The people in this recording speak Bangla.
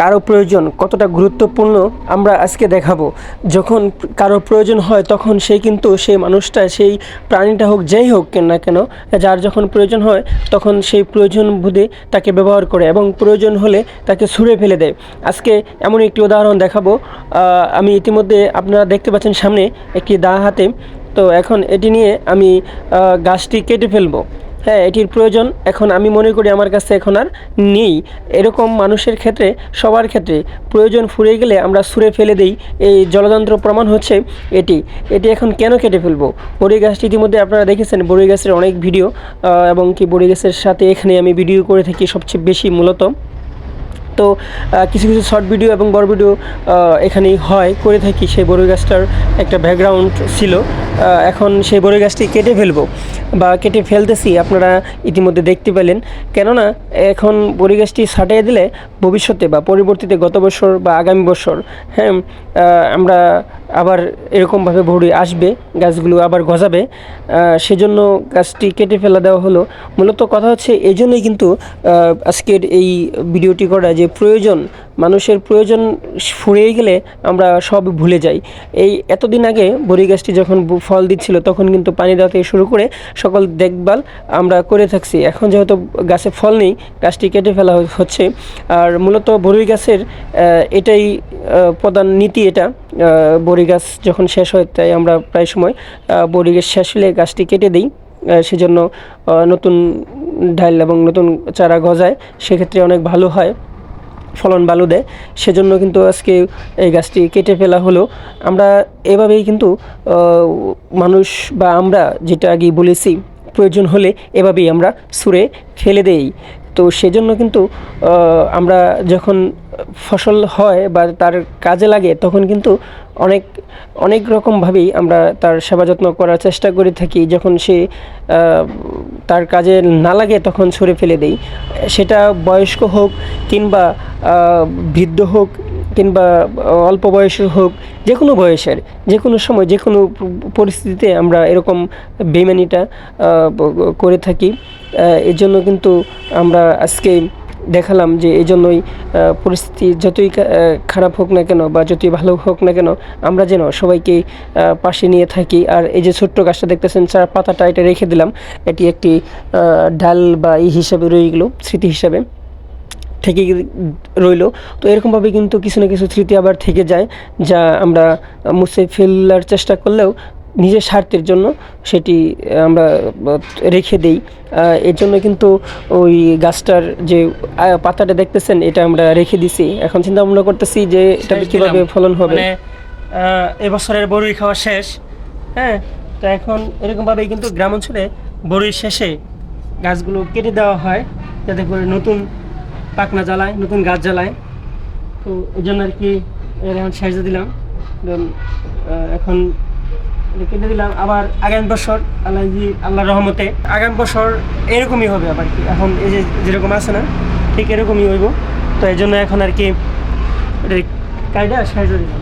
কারো প্রয়োজন কতটা গুরুত্বপূর্ণ আমরা আজকে দেখাবো। যখন কারো প্রয়োজন হয় তখন সেই মানুষটা, সেই প্রাণীটা হোক, যেই হোক না কেন, যার যখন প্রয়োজন হয় তখন সেই প্রয়োজন বুঝে তাকে ব্যবহার করে এবং প্রয়োজন হলে তাকে ছুঁড়ে ফেলে দেয়। আজকে এমন একটি উদাহরণ দেখাবো। আমি ইতিমধ্যে আপনারা দেখতে পাচ্ছেন সামনে একটি দা হাতে। তো এখন এটি নিয়ে আমি গাছটি কেটে ফেলবো। হ্যাঁ, এটির প্রয়োজন এখন আমি মনে করি আমার কাছে এখন আর নেই। এরকম মানুষের ক্ষেত্রে, সবার ক্ষেত্রে প্রয়োজন ফুরিয়ে গেলে আমরা ছুঁড়ে ফেলে দিই। এই জলযন্ত্র প্রমাণ হচ্ছে এটি। এখন কেন কেটে ফেলবো? বড়ি গাছটি ইতিমধ্যে আপনারা দেখেছেন, বড়ি গাছের অনেক ভিডিও এবং কি বড়ি গাছের সাথে এখানে আমি ভিডিও করে থাকি সবচেয়ে বেশি মূলত। তো কিছু কিছু শর্ট ভিডিও এবং বড় ভিডিও এখানেই করে থাকি। সেই বড়ই গাছটার একটা ব্যাকগ্রাউন্ড ছিল। এখন সেই বড়ই গাছটি কেটে ফেলবো বা কেটে ফেলতেছি, আপনারা ইতিমধ্যে দেখতে পেলেন। কেননা এখন বড়ই গাছটি ছাঁটিয়ে দিলে ভবিষ্যতে বা পরবর্তীতে গত বছর বা আগামী বছর, হ্যাঁ, আমরা আবার এরকমভাবে বড়ি আসবে, গাছগুলো আবার গজাবে। সেজন্য গাছটি কেটে ফেলা দেওয়া হলো। মূলত কথা হচ্ছে এই জন্যই কিন্তু আজকের এই ভিডিওটি করা, যে প্রয়োজন, মানুষের প্রয়োজন ফুরিয়ে গেলে আমরা সব ভুলে যাই। এতদিন আগে বড়ি গাছটি যখন ফল দিচ্ছিল তখন কিন্তু পানি দেওয়া থেকে শুরু করে সকল দেখভাল আমরা করে থাকছি। এখন যেহেতু গাছে ফল নেই, গাছটি কেটে ফেলা হচ্ছে। আর মূলত বড়ি গাছের এটাই প্রধান নীতি। এটা বড়ি গাছ যখন শেষ হয়, তাই আমরা প্রায় সময় বড়ি গাছ শেষ হলে গাছটি কেটে দিই। সেজন্য নতুন ডাল এবং নতুন চারা গজায়, সেক্ষেত্রে অনেক ভালো হয়, ফলন ভালো দেয়। সেজন্য কিন্তু আজকে এই গাছটি কেটে ফেলা হলো। আমরা এভাবেই কিন্তু মানুষ বা আমরা, যেটা আগেই বলেছি, প্রয়োজন হলে এভাবেই আমরা ছুঁড়ে ফেলে দেই। তো সেজন্য কিন্তু আমরা যখন ফসল হয় বা তার কাজে লাগে তখন কিন্তু অনেক অনেক রকমভাবেই আমরা তার সেবা যত্ন করার চেষ্টা করে থাকি। যখন সে তার কাজে না লাগে তখন ছুঁড়ে ফেলে দেই। সেটা বয়স্ক হোক কিংবা বৃদ্ধ হোক কিংবা অল্প বয়সের হোক, যে কোনো বয়সের, যে কোনো সময়, যে কোনো পরিস্থিতিতে আমরা এরকম বেইমানিটা করে থাকি। এর জন্য কিন্তু আমরা আজকে দেখালাম যে এই জন্যই পরিস্থিতি যতই খারাপ হোক না কেন বা যতই ভালো হোক না কেন, আমরা যেন সবাইকে পাশে নিয়ে থাকি। আর এই যে ছোট্ট গাছটা দেখতেছেন, চার পাতাটা, এটা রেখে দিলাম। এটি একটি ডাল বা হিসাবে রয়ে গেলো, স্মৃতি হিসাবে থেকে রইল। তো এরকমভাবে কিন্তু কিছু না কিছু স্মৃতি আবার থেকে যায়, যা আমরা মুছে ফেলার চেষ্টা করলেও নিজের স্বার্থের জন্য সেটি আমরা রেখে দেই। এর জন্য কিন্তু ওই গাছটার যে পাতাটা দেখতেছেন, এটা আমরা রেখে দিছি। এখন চিন্তা ভাবনা করতেছি যে এটা কীভাবে ফলন হবে। এবছরের বড়ই খাওয়া শেষ, হ্যাঁ। তো এখন এরকমভাবেই কিন্তু গ্রাম অঞ্চলে বড়ই শেষে গাছগুলো কেটে দেওয়া হয়, যাতে করে নতুন পাকনা জ্বালায়, নতুন গাছ জ্বালায়। তো এই জন্য আর কি এখন শেষ দিলাম। এখন কেটে দিলাম। আবার আগামী বছর আল্লাহর রহমতে আগামী বছর এরকমই হবে আবার কি। এখন এই যে যেরকম আছে না, ঠিক এরকমই হইব। তো এই জন্য এখন আর কি কাইডা শেষ দিলাম।